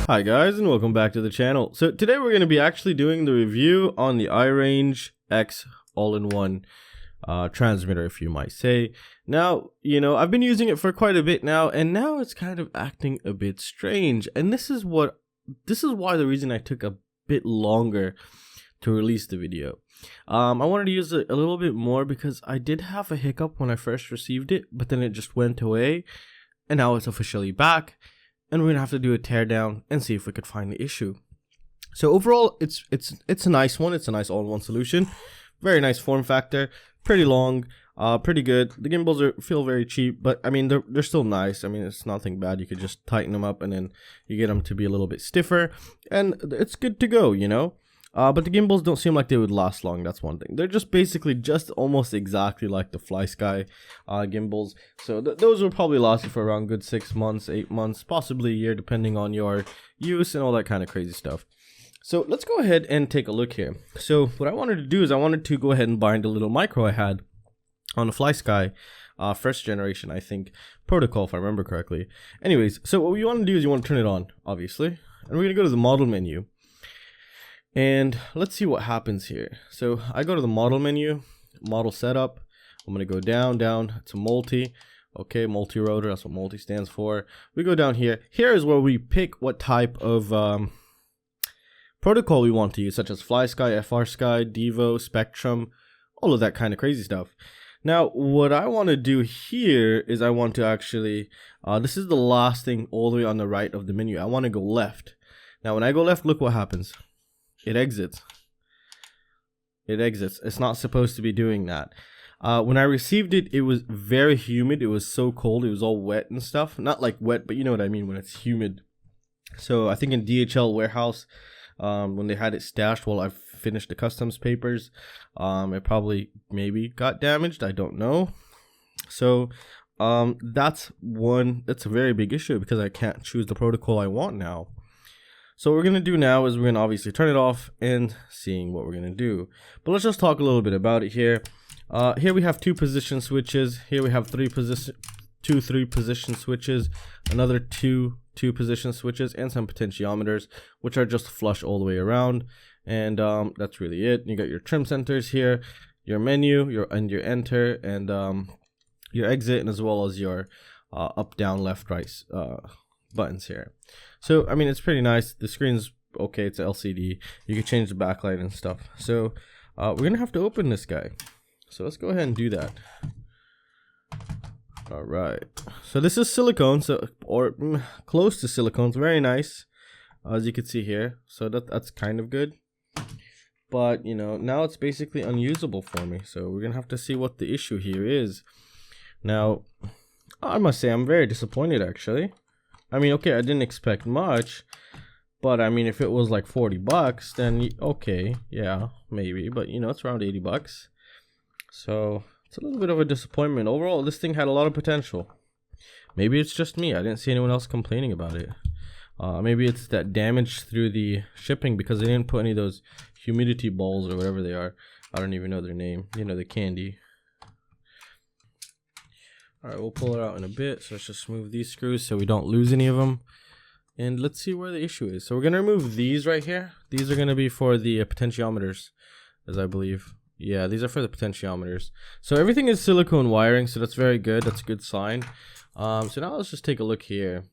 Hi guys, and welcome back to the channel. So today we're going to be actually doing the review on the iRangeX all-in-one transmitter, if you might say. Now, I've been using it for quite a bit now, and now it's kind of acting a bit strange. And this is why the reason I took a bit longer to release the video. I wanted to use it a little bit more because I did have a hiccup when I first received it, but then it just went away, and now it's officially back. And we're gonna have to do a teardown and see if we could find the issue. So overall, it's a nice one. It's a nice all-in-one solution. Very nice form factor. Pretty long. Pretty good. The gimbals feel very cheap, but I mean they're still nice. I mean, it's nothing bad. You could just tighten them up and then you get them to be a little bit stiffer, and it's good to go. But the gimbals don't seem like they would last long. That's one thing. They're just basically almost exactly like the FlySky gimbals. So those will probably last you for around good 6 months, 8 months, possibly a year, depending on your use and all that kind of crazy stuff. So let's go ahead and take a look here. So what I wanted to do is I wanted to go ahead and bind a little micro I had on the FlySky first generation, I think, protocol, if I remember correctly. Anyways, so what you want to do is you want to turn it on, obviously. And we're going to go to the model menu. And let's see what happens here. So I go to the model menu, model setup. I'm going to go down to multi. Okay, multi-rotor, that's what multi stands for. We go down here. Here is where we pick what type of protocol we want to use, such as FlySky, FrSky, Devo, Spectrum, all of that kind of crazy stuff. Now, what I want to do here is I want to actually, this is the last thing all the way on the right of the menu. I want to go left. Now, when I go left, look what happens. It exits. It's not supposed to be doing that. When I received it, it was very humid. It was so cold. It was all wet and stuff. Not like wet, but you know what I mean when it's humid. So I think in DHL warehouse, when they had it stashed while I finished the customs papers, it maybe got damaged. I don't know. So that's a very big issue because I can't choose the protocol I want now. So what we're going to do now is we're going to obviously turn it off and seeing what we're going to do. But let's just talk a little bit about it here. Here we have 2 position switches. Here we have 3 position switches, another 2 position switches, and some potentiometers, which are just flush all the way around. And that's really it. You got your trim centers here, your menu, your enter, and your exit, and as well as your up, down, left, right buttons here. So I mean, it's pretty nice. The screen's okay. It's LCD. You can change the backlight and stuff. So we're gonna have to open this guy. So let's go ahead and do that. All right. So this is silicone, or close to silicone. It's very nice, as you can see here. So that's kind of good. But now it's basically unusable for me. So we're gonna have to see what the issue here is. Now, I must say I'm very disappointed actually. I mean, okay, I didn't expect much, but I mean, if it was like 40 bucks, then okay, yeah, maybe, but it's around 80 bucks. So it's a little bit of a disappointment. Overall, this thing had a lot of potential. Maybe it's just me. I didn't see anyone else complaining about it. Maybe it's that damage through the shipping because they didn't put any of those humidity balls or whatever they are. I don't even know their name. The candy. Alright, we'll pull it out in a bit. So let's just move these screws so we don't lose any of them. And let's see where the issue is. So we're going to remove these right here. These are going to be for the potentiometers, as I believe. Yeah, these are for the potentiometers. So everything is silicone wiring, so that's very good. That's a good sign. So now let's just take a look here.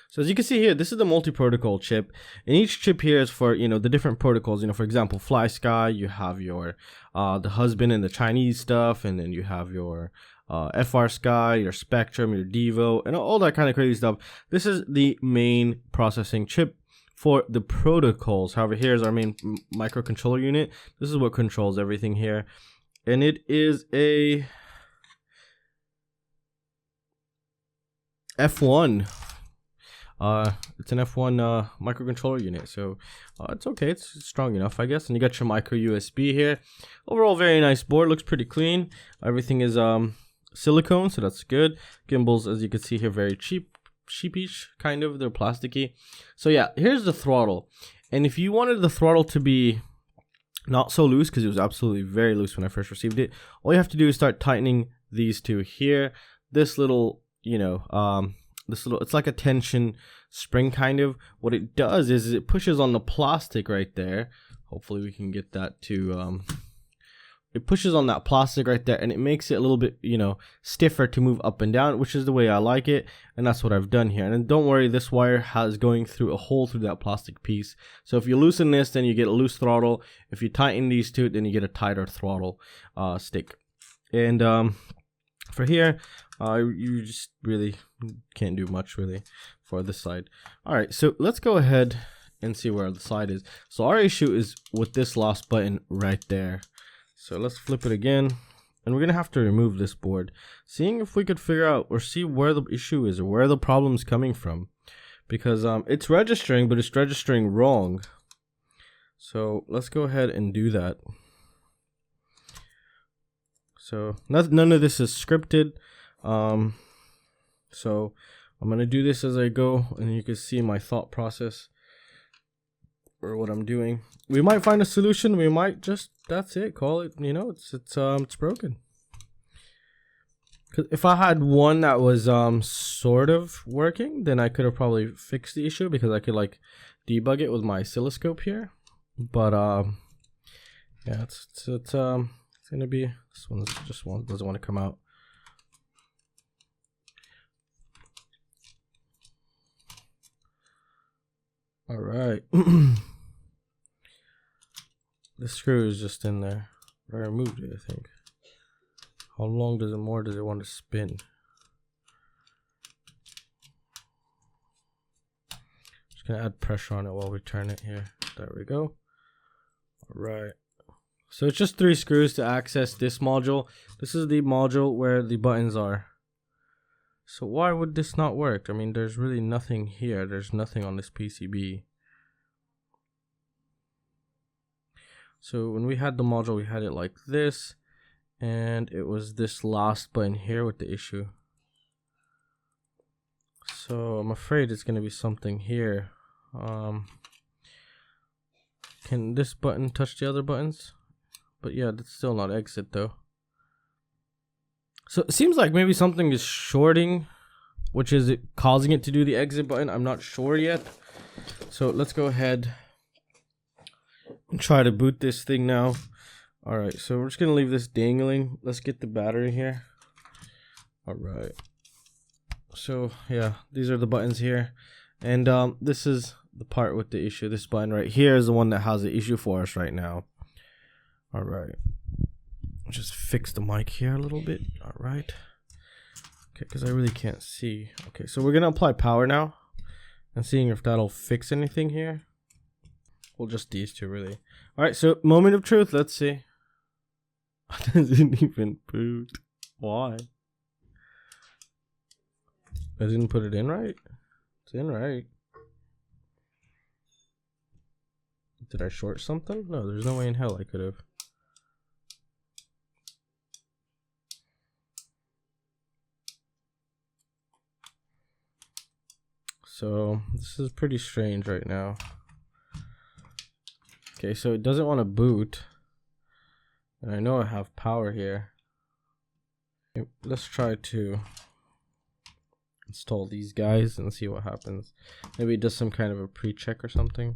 So as you can see here, this is the multi-protocol chip, and each chip here is for the different protocols. For example, FlySky, you have your the husband and the Chinese stuff, and then you have your FrSky, your Spectrum, your Devo, and all that kind of crazy stuff. This is the main processing chip for the protocols. However, here's our main microcontroller unit. This is what controls everything here, and it is a F1. It's an F1 microcontroller unit, so it's okay. It's strong enough, I guess. And you got your micro USB here. Overall, very nice board. Looks pretty clean. Everything is silicone, so that's good. Gimbals, as you can see here, very sheepish, kind of. They're plasticky. So yeah, here's the throttle. And if you wanted the throttle to be not so loose, because it was absolutely very loose when I first received it, all you have to do is start tightening these two here. This little, this little, it's like a tension spring kind of. What it does is it pushes on the plastic right there. Hopefully we can get that to it pushes on that plastic right there, and it makes it a little bit, you know, stiffer to move up and down, which is the way I like it, and that's what I've done here. And don't worry, this wire has going through a hole through that plastic piece. So if you loosen this, then you get a loose throttle. If you tighten these two, then you get a tighter throttle stick. And for here, you just really can't do much really for this side. All right, so let's go ahead and see where the side is. So our issue is with this last button right there. So let's flip it again, and we're gonna have to remove this board, seeing if we could figure out or see where the issue is or where the problem's coming from, because it's registering, but it's registering wrong. So let's go ahead and do that. So none of this is scripted, so I'm gonna do this as I go, and you can see my thought process or what I'm doing. We might find a solution. We might just, that's it, call it, you know, it's broken. Cause if I had one that was sort of working, then I could have probably fixed the issue, because I could like debug it with my oscilloscope here. But yeah, it's gonna be, this one just doesn't want to come out. All right. The screw is just in there. I removed it, I think. How long does it want to spin? Just gonna add pressure on it while we turn it here. There we go. All right. So it's just 3 screws to access this module. This is the module where the buttons are. So why would this not work? I mean, there's really nothing here. There's nothing on this PCB. So when we had the module, we had it like this, and it was this last button here with the issue. So I'm afraid it's going to be something here. Can this button touch the other buttons? But yeah, that's still not exit though. So it seems like maybe something is shorting, which is it causing it to do the exit button. I'm not sure yet. So let's go ahead and try to boot this thing now. All right, so we're just gonna leave this dangling. Let's get the battery here. All right. So yeah, these are the buttons here, and this is the part with the issue. This button right here is the one that has the issue for us right now. All right. Just fix the mic here a little bit. All right. Okay, because I really can't see. Okay, so we're gonna apply power now, and seeing if that'll fix anything here. Well, just these two really. All right, so moment of truth. Let's see. It doesn't even boot. Why? I didn't put it in right. It's in right. Did I short something? No, there's no way in hell I could have. So this is pretty strange right now. Okay, so it doesn't want to boot, and I know I have power here. Let's try to install these guys and see what happens. Maybe it does some kind of a pre-check or something.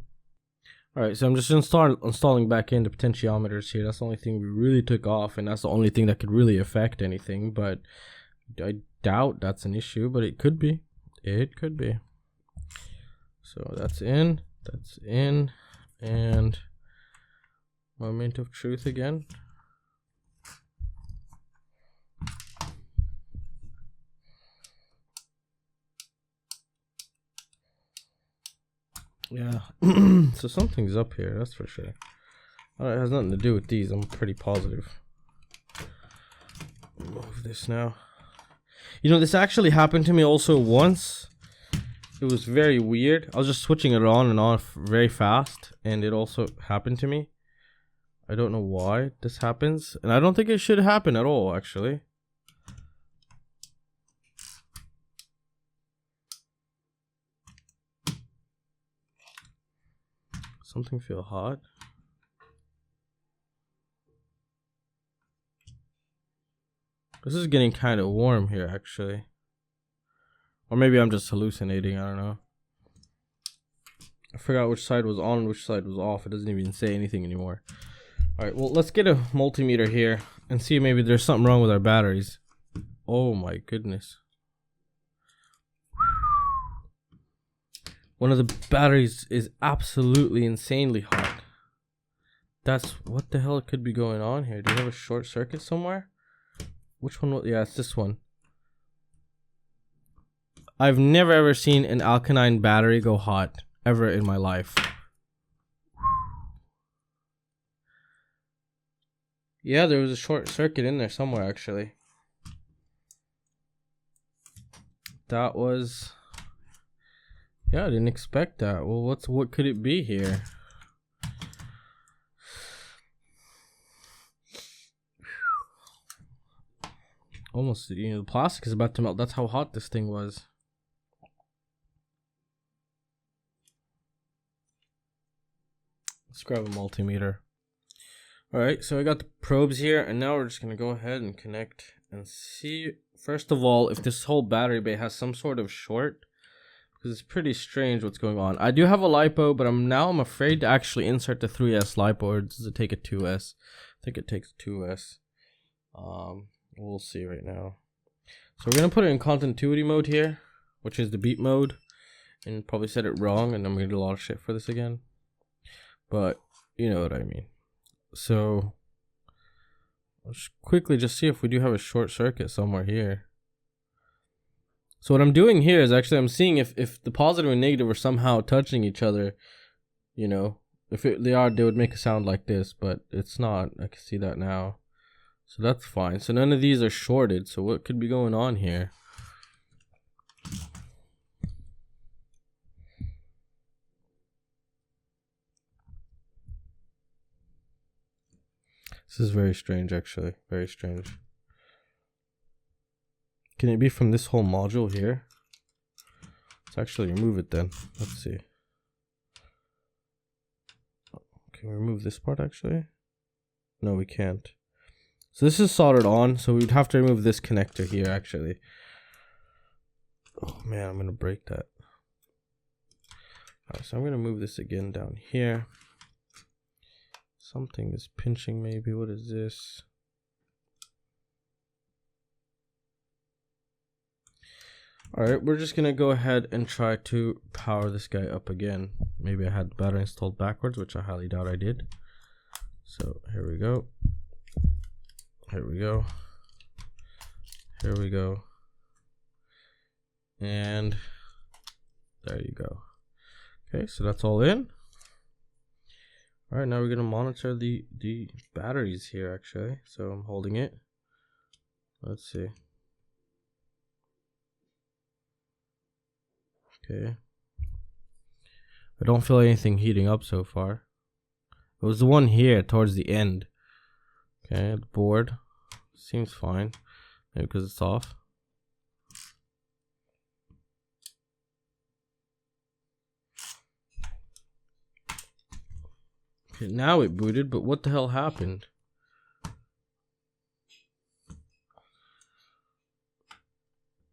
All right, so I'm just installing back in the potentiometers here. That's the only thing we really took off, and that's the only thing that could really affect anything. But I doubt that's an issue, but it could be. It could be. So that's in, and moment of truth again. Yeah, so something's up here, that's for sure. It has nothing to do with these, I'm pretty positive. Move this now. You know, this actually happened to me also once. It was very weird. I was just switching it on and off very fast, and it also happened to me. I don't know why this happens, and I don't think it should happen at all, actually. Something feel hot. This is getting kind of warm here, actually. Or maybe I'm just hallucinating, I don't know. I forgot which side was on and which side was off. It doesn't even say anything anymore. Alright, well, let's get a multimeter here and see if maybe there's something wrong with our batteries. Oh my goodness. One of the batteries is absolutely insanely hot. That's what the hell could be going on here. Do we have a short circuit somewhere? Which one? Yeah, it's this one. I've never ever seen an alkaline battery go hot ever in my life. Yeah, there was a short circuit in there somewhere actually. That was... yeah, I didn't expect that. Well, what could it be here? Almost, you know, the plastic is about to melt. That's how hot this thing was. Let's grab a multimeter. Alright, so I got the probes here, and now we're just going to go ahead and connect and see, first of all, if this whole battery bay has some sort of short. Because it's pretty strange what's going on. I do have a LiPo, but I'm afraid to actually insert the 3S LiPo, or does it take a 2S? I think it takes 2S. We'll see right now. So we're going to put it in continuity mode here, which is the beat mode. And probably said it wrong, and I'm going to do a lot of shit for this again. But you know what I mean. So let's quickly just see if we do have a short circuit somewhere here. So what I'm doing here is actually I'm seeing if the positive and negative are somehow touching each other, you know, if they are, they would make a sound like this, but it's not. I can see that now. So that's fine. So none of these are shorted. So what could be going on here? This is very strange, actually. Very strange. Can it be from this whole module here? Let's actually remove it then. Let's see. Can we remove this part actually? No, we can't. So this is soldered on, so we'd have to remove this connector here actually. Oh man, I'm gonna break that. Alright, so I'm gonna move this again down here. Something is pinching maybe. What is this? Alright, we're just gonna go ahead and try to power this guy up again. Maybe I had the battery installed backwards, which I highly doubt I did. So here we go. Here we go. Here we go. And there you go. Okay, so that's all in. Alright, now we're gonna monitor the batteries here actually. So I'm holding it. Let's see. Okay. I don't feel anything heating up so far. It was the one here towards the end. Okay, the board seems fine. Maybe because it's off. Okay, now it booted, but what the hell happened?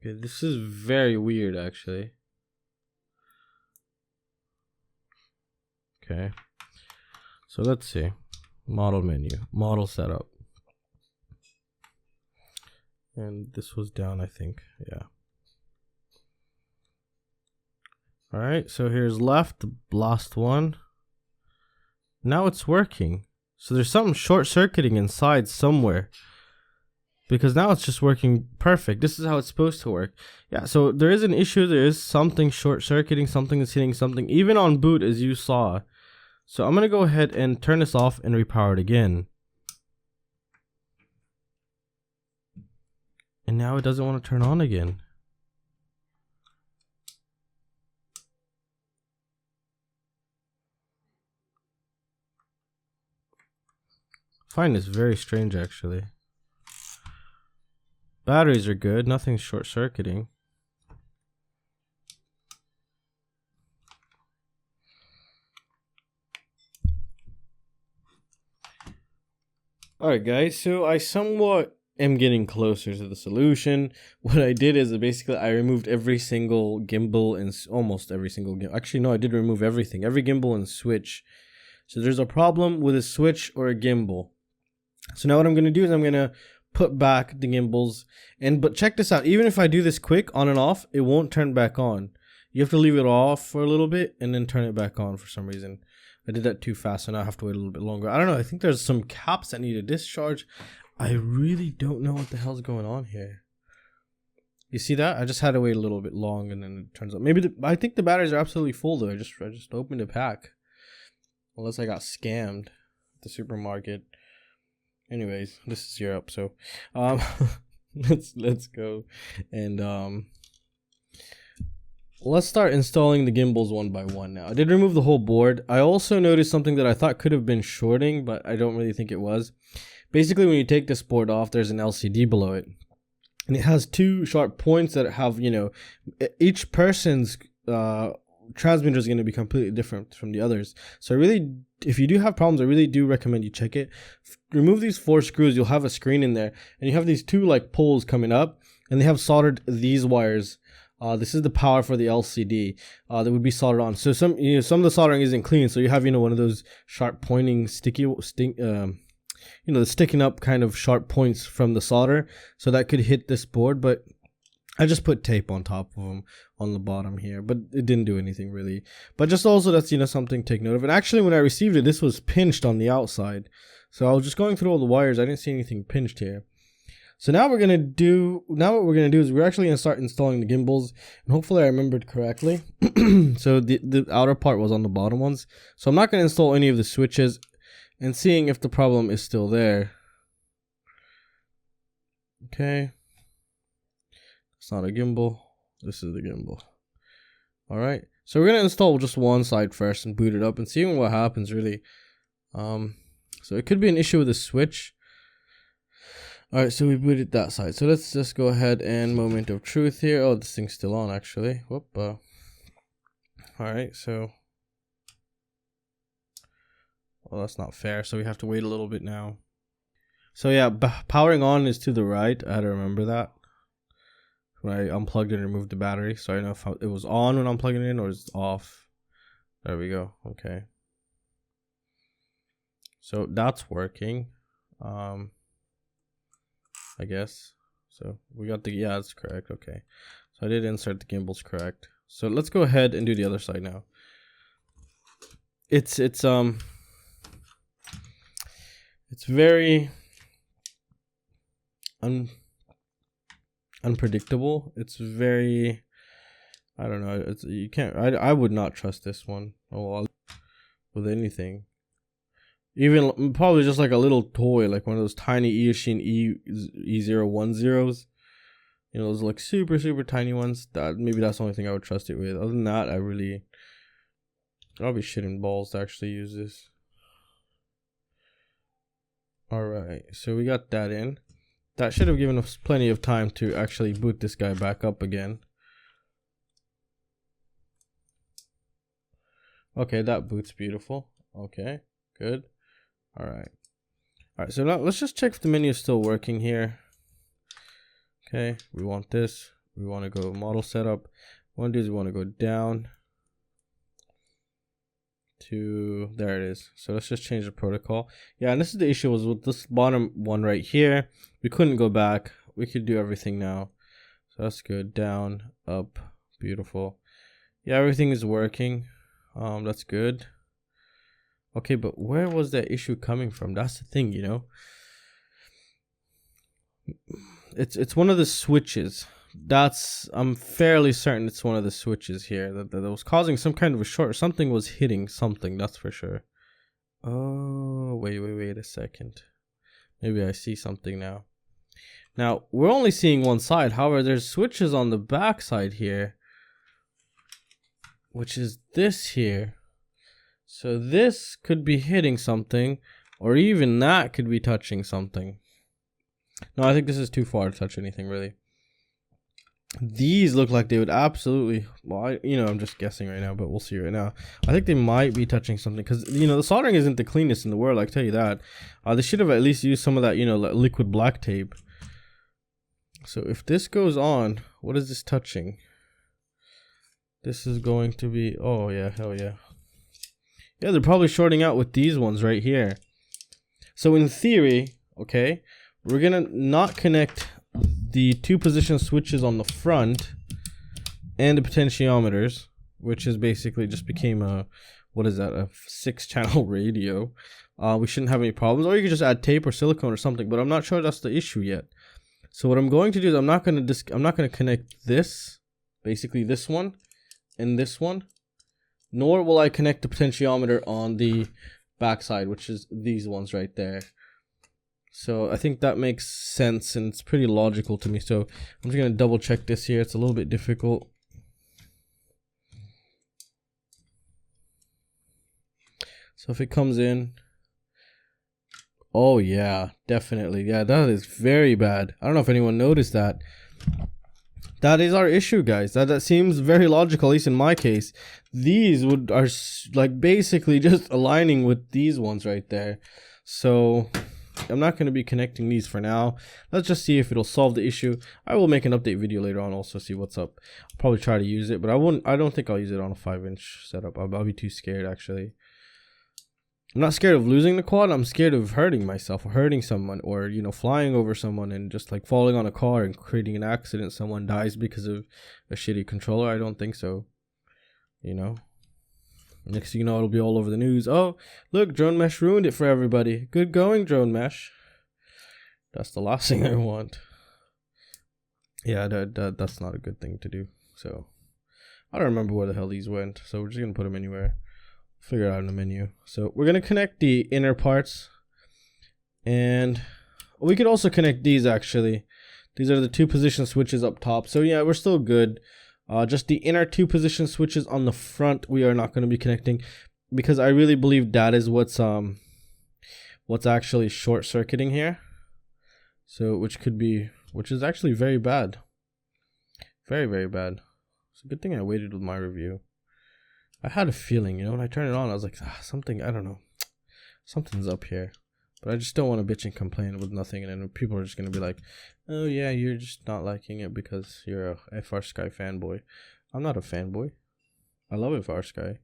Okay, this is very weird actually. Okay, so let's see. Model menu, model setup. And this was down, I think. Yeah. Alright, so here's left, the last one. Now it's working. So there's something short circuiting inside somewhere. Because now it's just working perfect. This is how it's supposed to work. Yeah, so there is an issue. There is something short circuiting, something is hitting something, even on boot, as you saw. So I'm going to go ahead and turn this off and repower it again. And now it doesn't want to turn on again. I find this very strange actually. Batteries are good, nothing's short circuiting. Alright guys, so I somewhat am getting closer to the solution. What I did is basically I removed every single gimbal and almost every single gimbal. Actually, no, I did remove everything, every gimbal and switch. So there's a problem with a switch or a gimbal. So now what I'm going to do is I'm going to put back the gimbals, but check this out. Even if I do this quick on and off, it won't turn back on. You have to leave it off for a little bit and then turn it back on for some reason. I did that too fast, so now I have to wait a little bit longer. I don't know. I think there's some caps that need a discharge. I really don't know what the hell's going on here. You see that? I just had to wait a little bit long, and then it turns out maybe I think the batteries are absolutely full though. I just opened a pack, unless I got scammed at the supermarket. Anyways, this is Europe, so let's go and let's start installing the gimbals one by one now. I did remove the whole board. I also noticed something that I thought could have been shorting, but I don't really think it was. Basically, when you take this board off, there's an LCD below it, and it has two sharp points that have, you know, each person's transmitter is going to be completely different from the others. So really, if you do have problems, I really do recommend you check it. Remove these 4 screws. You'll have a screen in there, and you have these 2 like poles coming up, and they have soldered these wires. This is the power for the LCD that would be soldered on. So some of the soldering isn't clean, so you have, you know, one of those sharp pointing the sticking up kind of sharp points from the solder, so that could hit this board. But I just put tape on top of them on the bottom here, but it didn't do anything really. But just also, that's, you know, something to take note of. And actually, when I received it, this was pinched on the outside, so I was just going through all the wires. I didn't see anything pinched here. So now what we're gonna do is we're actually gonna start installing the gimbals, and hopefully I remembered correctly. So the outer part was on the bottom ones, so I'm not gonna install any of the switches, and seeing if the problem is still there. Okay, it's not a gimbal. This is the gimbal. All right, so we're gonna install just one side first and boot it up and see what happens really. So it could be an issue with the switch. All right, so we booted that side. So let's just go ahead and moment of truth here. Oh, this thing's still on actually. Whoop. All right, so. Well, that's not fair. So we have to wait a little bit now. So yeah, powering on is to the right. I had to remember that when I unplugged it and removed the battery. So I don't know if it was on when I'm plugging it in or it's off. There we go. Okay. So that's working. I guess. So we got the, yeah, that's correct. Okay. So I did insert the gimbals correct. So let's go ahead and do the other side now. It's very unpredictable. It's very, I don't know. It's, you can't, I would not trust this one with anything. Even probably just like a little toy, like one of those tiny Eachine E010s. You know, those like super tiny ones. Maybe that's the only thing I would trust it with. Other than that, I'll be shitting balls to actually use this. Alright, so we got that in. That should have given us plenty of time to actually boot this guy back up again. Okay, that boots beautiful. Okay, good. Alright, so now let's just check if the menu is still working here. Okay, we want this. We want to go model setup. What we want to go down to, there it is. So let's just change the protocol. Yeah, and this is the issue, was with this bottom one right here. We couldn't go back. We could do everything now. So that's good. Down, up, beautiful. Yeah, everything is working. That's good. Okay, but where was that issue coming from? That's the thing, you know. It's one of the switches. I'm fairly certain it's one of the switches here that was causing some kind of a short. Something was hitting something, that's for sure. Oh, wait a second. Maybe I see something now. Now, we're only seeing one side. However, there's switches on the back side here, which is this here. So this could be hitting something, or even that could be touching something. No, I think this is too far to touch anything, really. These look like they would absolutely, well, I'm just guessing right now, but we'll see right now. I think they might be touching something, because, the soldering isn't the cleanest in the world, I can tell you that. They should have at least used some of that, liquid black tape. So if this goes on, what is this touching? This is going to be, oh yeah, hell yeah. Yeah, they're probably shorting out with these ones right here. So in theory, okay, we're gonna not connect the 2 position switches on the front and the potentiometers, which is basically just became a, what is that, a 6-channel radio. We shouldn't have any problems, or you could just add tape or silicone or something, but I'm not sure that's the issue yet. So what I'm going to do is I'm not gonna connect this, basically this one and this one, nor will I connect the potentiometer on the backside, which is these ones right there. So I think that makes sense and it's pretty logical to me. So I'm just gonna double check this here. It's a little bit difficult. So if it comes in, oh yeah, definitely. Yeah, that is very bad. I don't know if anyone noticed that. That is our issue, guys. That seems very logical, at least in my case. These are like basically just aligning with these ones right there. So I'm not going to be connecting these for now. Let's just see if it'll solve the issue. I will make an update video later on, also see what's up. I'll probably try to use it, but I don't think I'll use it on a 5-inch setup. I'll be too scared, actually. I'm not scared of losing the quad. I'm scared of hurting myself or hurting someone, or, you know, flying over someone and just like falling on a car and creating an accident. Someone dies because of a shitty controller. I don't think so. You know, next thing you know, it'll be all over the news. Oh, look, Drone Mesh ruined it for everybody. Good going, Drone Mesh. That's the last thing I want. Yeah, that's not a good thing to do. So I don't remember where the hell these went. So we're just going to put them anywhere. Figure it out in the menu. So we're going to connect the inner parts, and we could also connect these. Actually, these are the 2 position switches up top. So yeah, we're still good. Just the inner 2 position switches on the front we are not going to be connecting, because I really believe that is what's actually short circuiting here. So which is actually very bad. Very, very bad. It's a good thing I waited with my review. I had a feeling, you know, when I turned it on, I was like, something, I don't know, something's up here. But I just don't want to bitch and complain with nothing, and then people are just going to be like, oh yeah, you're just not liking it because you're a FR Sky fanboy. I'm not a fanboy. I love FR Sky,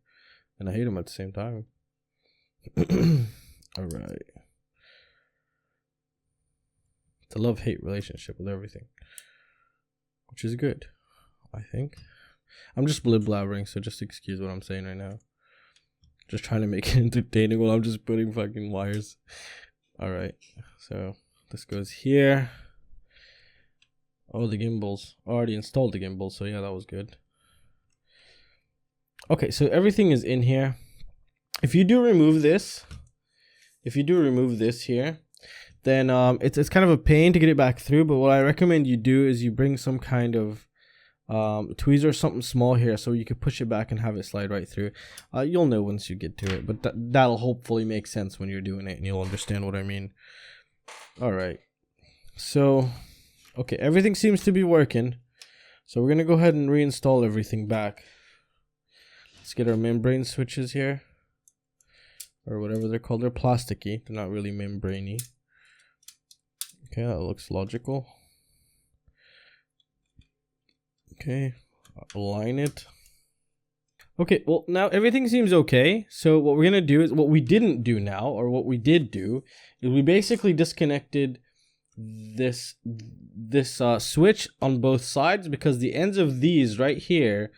and I hate him at the same time. Alright. It's a love-hate relationship with everything, which is good, I think. I'm just blabbering, so just excuse what I'm saying right now. Just trying to make it entertaining while I'm just putting fucking wires. Alright, so this goes here. Oh, the gimbals. I already installed the gimbals, so yeah, that was good. Okay, so everything is in here. If you do remove this here, then it's kind of a pain to get it back through, but what I recommend you do is you bring some kind of tweezer or something small here so you can push it back and have it slide right through. You'll know once you get to it, but that'll hopefully make sense when you're doing it and you'll understand what I mean. Alright, so okay, everything seems to be working, so we're gonna go ahead and reinstall everything back. Let's get our membrane switches here, or whatever they're called. They're plasticky, they're not really membraney. Okay, that looks logical. Okay, align it. Okay, well, now everything seems okay. So what we're gonna do is, what we didn't do now, or what we did do, is we basically disconnected this switch on both sides, because the ends of these right here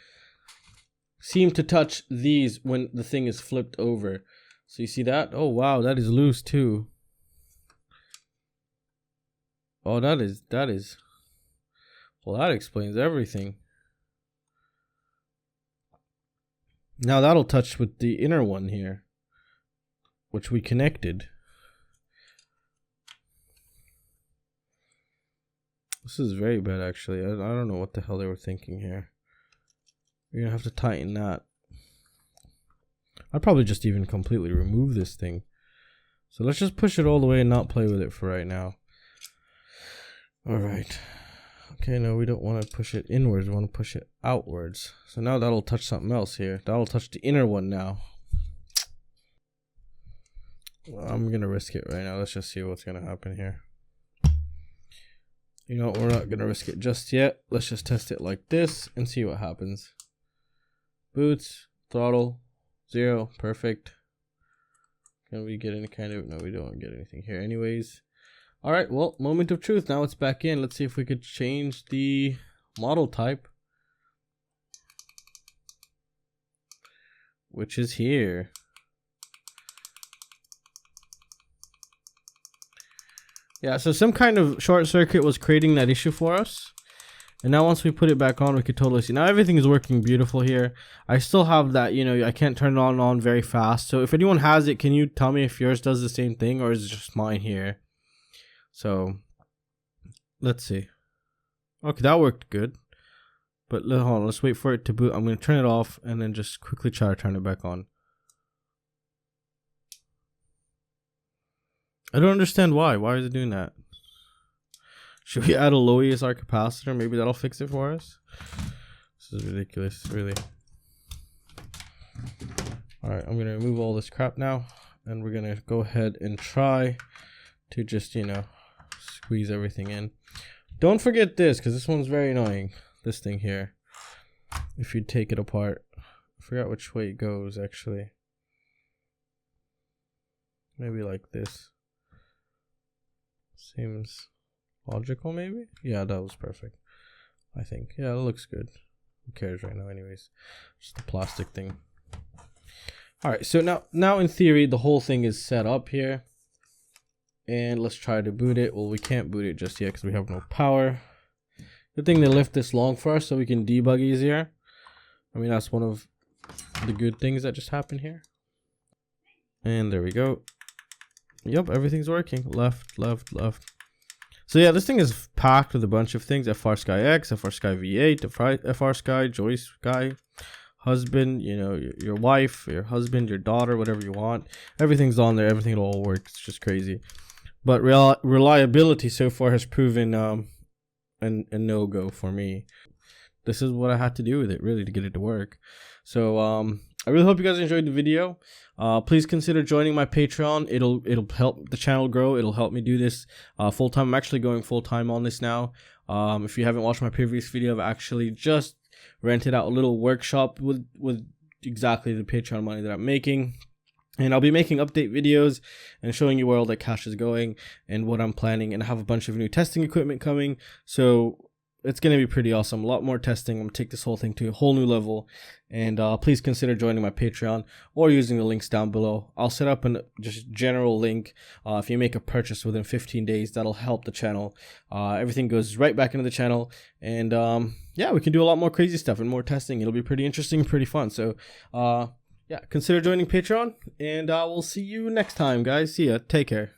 seem to touch these when the thing is flipped over. So you see that? Oh wow, that is loose too. Oh, that is well, that explains everything. Now that'll touch with the inner one here, which we connected. This is very bad, actually. I don't know what the hell they were thinking here. You're gonna have to tighten that. I'd probably just even completely remove this thing. So let's just push it all the way and not play with it for right now. Alright. Okay, no, we don't want to push it inwards. We want to push it outwards. So now that'll touch something else here. That'll touch the inner one now. Well, I'm going to risk it right now. Let's just see what's going to happen here. You know, we're not gonna risk it just yet. Let's just test it like this and see what happens. Boots, throttle, 0, perfect. Can we get any kind of, no, we don't get anything here anyways. All right, well, moment of truth. Now it's back in. Let's see if we could change the model type, which is here. Yeah, so some kind of short circuit was creating that issue for us. And now once we put it back on, we could totally see. Now everything is working beautiful here. I still have that, you know, I can't turn it on very fast. So if anyone has it, can you tell me if yours does the same thing or is it just mine here? So let's see. Okay, that worked good. But hold on, let's wait for it to boot. I'm going to turn it off and then just quickly try to turn it back on. I don't understand why. Why is it doing that? Should we add a low ESR capacitor? Maybe that'll fix it for us. This is ridiculous, really. Alright, I'm going to remove all this crap now. And we're going to go ahead and try to just, you know, squeeze everything in. Don't forget this, because this one's very annoying. This thing here. If you take it apart. I forgot which way it goes, actually. Maybe like this. Seems logical, maybe? Yeah, that was perfect. I think. Yeah, it looks good. Who cares right now anyways? Just a plastic thing. Alright, so now in theory, the whole thing is set up here. And let's try to boot it. Well, we can't boot it just yet because we have no power. Good thing they left this long for us so we can debug easier. I mean, that's one of the good things that just happened here. And there we go. Yep, everything's working. Left, left, left. So yeah, this thing is packed with a bunch of things. FrSky X, FrSky V8, FrSky, Joyce Sky, husband, you know, your wife, your husband, your daughter, whatever you want. Everything's on there. Everything will all work. It's just crazy. But reliability so far has proven a no-go for me. This is what I had to do with it, really, to get it to work. So I really hope you guys enjoyed the video. Please consider joining my Patreon. It'll help the channel grow. It'll help me do this full-time. I'm actually going full-time on this now. If you haven't watched my previous video, I've actually just rented out a little workshop with exactly the Patreon money that I'm making. And I'll be making update videos and showing you where all that cash is going and what I'm planning. And I have a bunch of new testing equipment coming. So it's going to be pretty awesome. A lot more testing. I'm going to take this whole thing to a whole new level. And please consider joining my Patreon or using the links down below. I'll set up a just general link. If you make a purchase within 15 days, that'll help the channel. Everything goes right back into the channel. And yeah, we can do a lot more crazy stuff and more testing. It'll be pretty interesting and pretty fun. So yeah, consider joining Patreon. And we'll see you next time, guys. See ya. Take care.